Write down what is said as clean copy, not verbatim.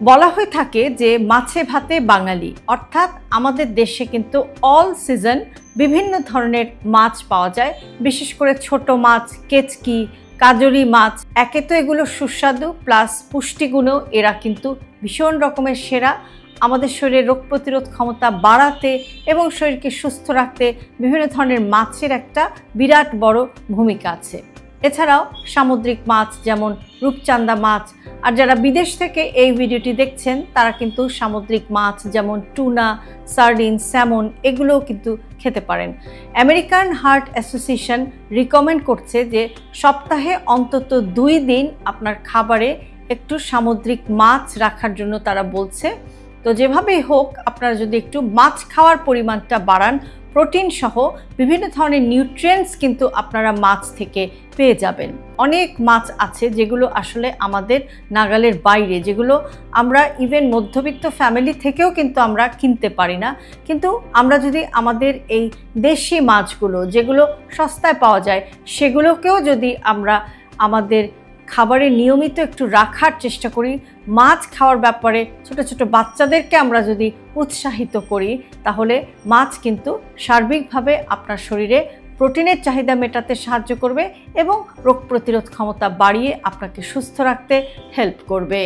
বলা হয়ে থাকে যে মাছে ভাতে বাঙালি, অর্থাৎ আমাদের দেশে কিন্তু অল সিজন বিভিন্ন ধরনের মাছ পাওয়া যায়। বিশেষ করে ছোট মাছ, কেচকি, কাজলি মাছ, একে তো এগুলো সুস্বাদু প্লাস পুষ্টিগুণও এরা কিন্তু ভীষণ রকমের সেরা। আমাদের শরীরে রোগ প্রতিরোধ ক্ষমতা বাড়াতে এবং শরীরকে সুস্থ রাখতে বিভিন্ন ধরনের মাছের একটা বিরাট বড় ভূমিকা আছে। এছাড়াও সামুদ্রিক মাছ যেমন রূপচাঁদা মাছ, আর যারা বিদেশ থেকে এই ভিডিওটি দেখছেন তারা কিন্তু সামুদ্রিক মাছ যেমন টুনা, সার্ডিন, স্যামন এগুলোও কিন্তু খেতে পারেন। আমেরিকান হার্ট অ্যাসোসিয়েশন রিকমেন্ড করছে যে সপ্তাহে অন্তত 2 দিন আপনার খাবারে একটু সামুদ্রিক মাছ রাখার জন্য তারা বলছে। তো যেভাবেই হোক আপনারা যদি একটু মাছ খাওয়ার পরিমাণটা বাড়ান, প্রোটিন সহ বিভিন্ন ধরনের নিউট্রিয়েন্টস কিন্তু আপনারা মাছ থেকে পেয়ে যাবেন। অনেক মাছ আছে যেগুলো আসলে আমাদের নাগালের বাইরে, যেগুলো আমরা ইভেন মধ্যবিত্ত ফ্যামিলি থেকেও কিন্তু আমরা কিনতে পারি না। কিন্তু আমরা যদি আমাদের এই দেশি মাছগুলো যেগুলো সস্তায় পাওয়া যায় সেগুলোকেও যদি আমরা আমাদের খাবারে নিয়মিত একটু রাখার চেষ্টা করি, মাছ খাওয়ার ব্যাপারে ছোট ছোট বাচ্চাদেরকে আমরা যদি উৎসাহিত করি, তাহলে মাছ কিন্তু সার্বিকভাবে আপনার শরীরে প্রোটিনের চাহিদা মেটাতে সাহায্য করবে এবং রোগ প্রতিরোধ ক্ষমতা বাড়িয়ে আপনাকে সুস্থ রাখতে হেল্প করবে।